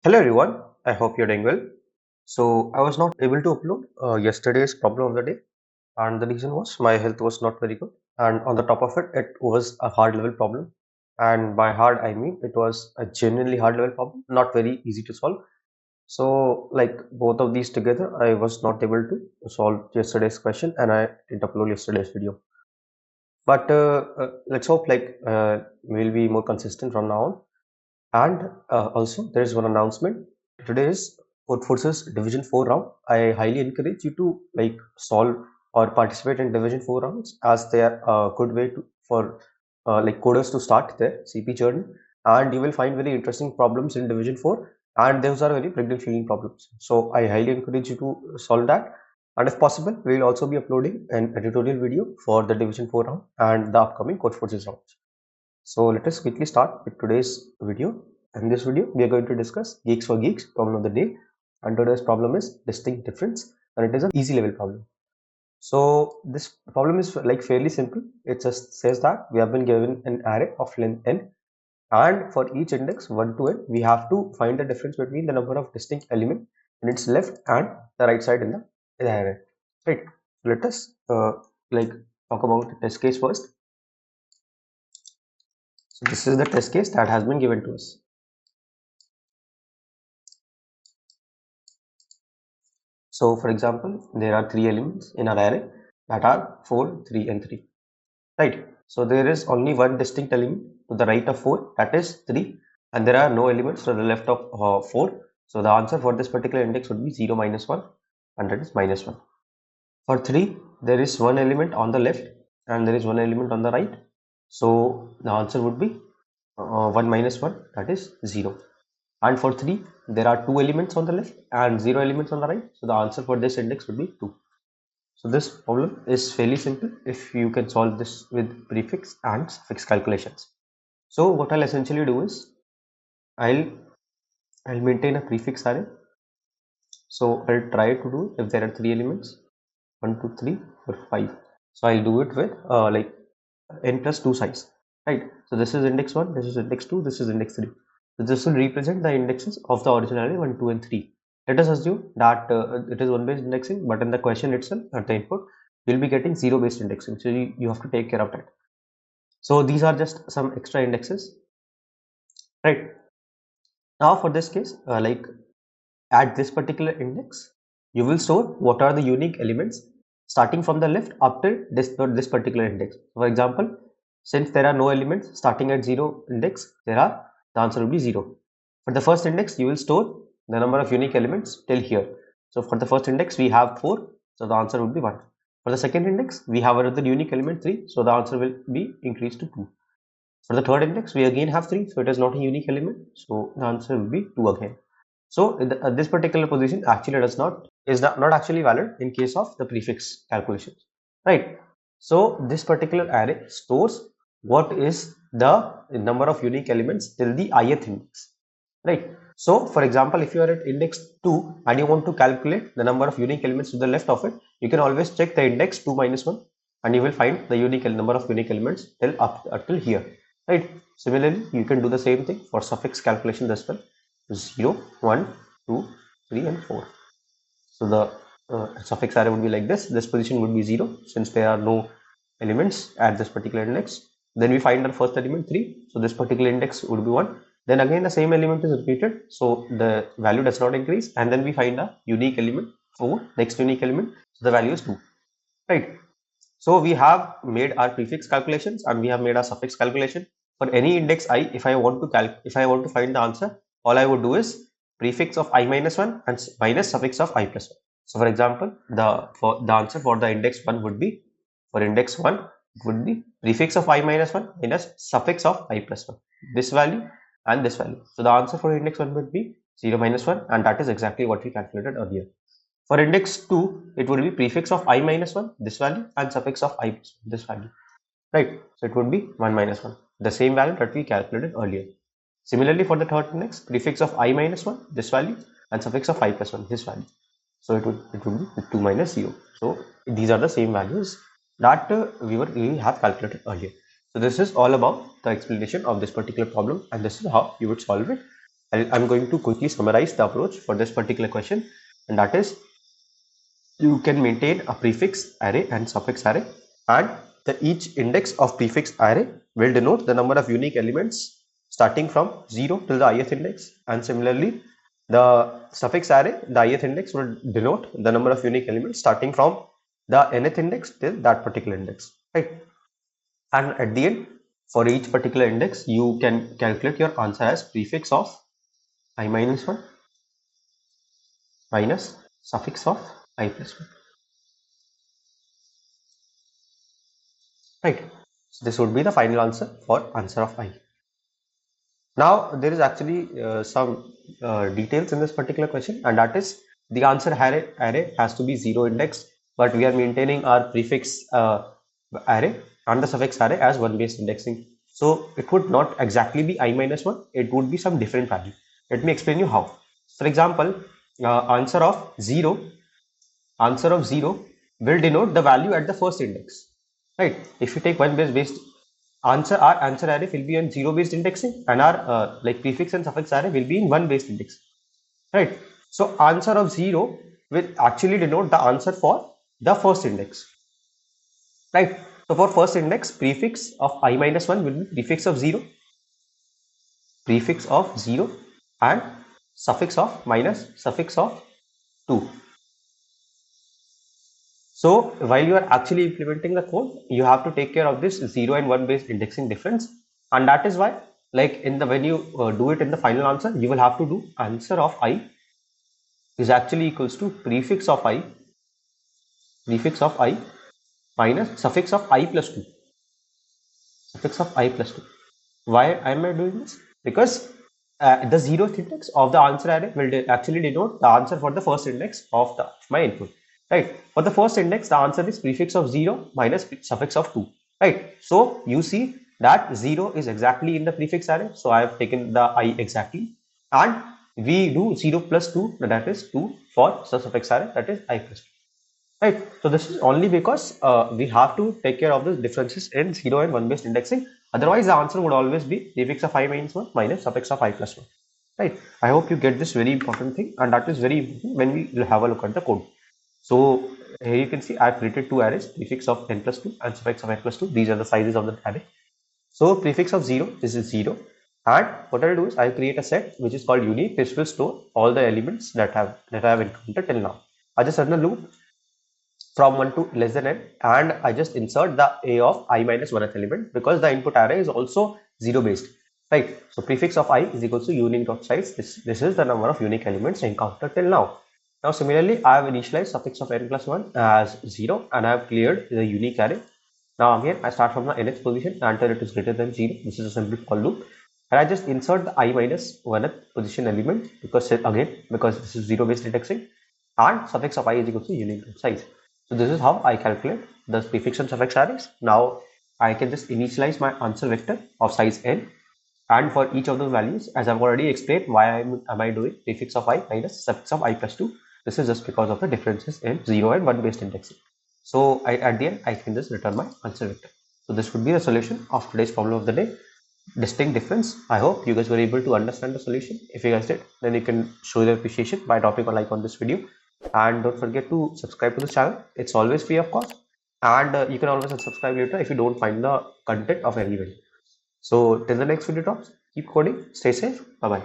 Hello everyone, I hope you're doing well. So I was not able to upload yesterday's problem of the day, and the reason was my health was not very good, and on the top of it, it was a hard level problem. And by hard, I mean it was a genuinely hard level problem, not very easy to solve. So like both of these together, I was not able to solve yesterday's question, and I didn't upload yesterday's video. But let's hope we'll be more consistent from now on. And also, there is one announcement. Today is Code Forces Division 4 round. I highly encourage you to solve or participate in Division 4 rounds, as they are a good way for coders to start their CP journey. And you will find very interesting problems in Division 4, and those are very pregnant feeling problems. So I highly encourage you to solve that. And if possible, we will also be uploading an editorial video for the Division 4 round and the upcoming Code Forces rounds. So let us quickly start with today's video. In this video, we are going to discuss Geeks for Geeks problem of the day. And today's problem is distinct difference, and it is an easy level problem. So this problem is like fairly simple. It just says that we have been given an array of length n, and for each index 1 to n, we have to find the difference between the number of distinct elements in its left and the right side in the array. Right. Let us talk about the test case first. So this is the test case that has been given to us. So for example, there are three elements in our array that are 4, 3 and 3, right? So there is only one distinct element to the right of 4, that is 3, and there are no elements to the left of 4. So the answer for this particular index would be 0, -1, and that is -1. For 3, there is one element on the left and there is one element on the right. So the answer would be 1 - 1, that is 0. And for 3, there are 2 elements on the left and 0 elements on the right. So the answer for this index would be 2. So this problem is fairly simple if you can solve this with prefix and suffix calculations. So what I'll essentially do is I'll maintain a prefix array. So I'll try to do if there are 3 elements, 1, 2, 3, 4, 5. So I'll do it with n plus 2 size, right? So this is index 1, this is index 2, this is index 3. So this will represent the indexes of the original array 1, 2 and 3. Let us assume that it is 1 based indexing, but in the question itself at the input you will be getting 0 based indexing, so you have to take care of that. So these are just some extra indexes, right? Now for this case, at this particular index, you will store what are the unique elements starting from the left up till this particular index. For example, since there are no elements starting at 0 index, the answer will be 0. For the first index, you will store the number of unique elements till here. So for the first index, we have 4, so the answer would be 1. For the second index, we have another unique element 3, so the answer will be increased to 2. For the third index, we again have 3, so it is not a unique element, so the answer will be 2 again. So this particular position actually is not actually valid in case of the prefix calculations, right? So this particular array stores what is the number of unique elements till the ith index, right? So for example, if you are at index 2 and you want to calculate the number of unique elements to the left of it, you can always check the index 2 - 1 and you will find the number of unique elements till here, right? Similarly, you can do the same thing for suffix calculation as well. 0, 1, 2, 3 and 4. So the suffix array would be like this. This position would be 0 since there are no elements at this particular index. Then we find our first element 3. So this particular index would be 1. Then again the same element is repeated. So the value does not increase. And then we find a unique element 4. Next unique element. So the value is 2. Right. So we have made our prefix calculations and we have made our suffix calculation. For any index I, if I want to find the answer, all I would do is prefix of I - 1 and minus suffix of I + 1. So for example, the answer for the index 1 would be, for index 1, it would be prefix of I - 1 minus suffix of I + 1. This value and this value. So the answer for index 1 would be 0 - 1, and that is exactly what we calculated earlier. For index 2, it would be prefix of I - 1, this value, and suffix of I + 1, this value, right? So it would be 1 - 1, the same value that we calculated earlier. Similarly, for the third index, prefix of I - 1, this value, and suffix of I + 1, this value. So it would be 2 - 0. So these are the same values that we have calculated earlier. So this is all about the explanation of this particular problem, and this is how you would solve it. I'm going to quickly summarize the approach for this particular question, and that is you can maintain a prefix array and suffix array, and each index of prefix array will denote the number of unique elements starting from 0 till the ith index, and similarly the suffix array, the ith index will denote the number of unique elements starting from the nth index till that particular index, right? And at the end, for each particular index, you can calculate your answer as prefix of I minus 1 minus suffix of I plus 1. Right. So this would be the final answer for answer of I. Now there is actually some details in this particular question, and that is the answer array has to be 0 index, but we are maintaining our prefix array and the suffix array as 1 based indexing. So it would not exactly be I minus 1, it would be some different value. Let me explain you how. For example, answer of 0 will denote the value at the first index, right? If you take 1 based answer, our answer array will be in 0 based indexing, and our like prefix and suffix array will be in 1 based index, right? So answer of 0 will actually denote the answer for the first index, right? So for first index, prefix of I minus 1 will be prefix of 0, and suffix of minus suffix of 2. So while you are actually implementing the code, you have to take care of this 0 and 1 based indexing difference, and that is why, like in the when you do it in the final answer, you will have to do answer of I is actually equals to prefix of I minus suffix of I plus 2. Why am I doing this? Because the 0th index of the answer array will actually denote the answer for the first index of my input, right? For the first index, the answer is prefix of 0 minus suffix of 2, right? So you see that 0 is exactly in the prefix array, so I have taken the I exactly, and we do 0 plus 2, that is 2 for the suffix array, that is I plus 2. Right. So this is only because we have to take care of the differences in 0 and 1 based indexing. Otherwise, the answer would always be prefix of I minus 1 minus suffix of I plus 1. Right. I hope you get this very important thing, and that is very important when we will have a look at the code. So here you can see I've created two arrays, prefix of n plus 2 and suffix of n plus 2. These are the sizes of the array. So prefix of 0, this is 0. And what I'll do is I'll create a set which is called unique, which will store all the elements that I have encountered till now. I just run a loop from 1 to less than n, and I just insert the a of I minus 1th element, because the input array is also 0 based, right? So prefix of I is equal to unique dot size. This is the number of unique elements encountered till now. Now similarly, I have initialized suffix of n plus 1 as 0, and I have cleared the unique array. Now again, I start from the nth position until it is greater than 0. This is a simple for loop, and I just insert the I minus 1th position element, because this is 0 based indexing, and suffix of I is equal to unique dot size. So this is how I calculate the prefix and suffix arrays. Now I can just initialize my answer vector of size n, and for each of those values, as I've already explained, why am I doing prefix of I minus suffix of I plus 2. This is just because of the differences in 0 and 1 based indexing. So at the end, I can just return my answer vector. So this would be the solution of today's problem of the day. Distinct difference. I hope you guys were able to understand the solution. If you guys did, then you can show your appreciation by dropping a like on this video, and don't forget to subscribe to this channel. It's always free of cost, and you can always unsubscribe later if you don't find the content of any video. So till the next video drops, keep coding, stay safe, bye bye.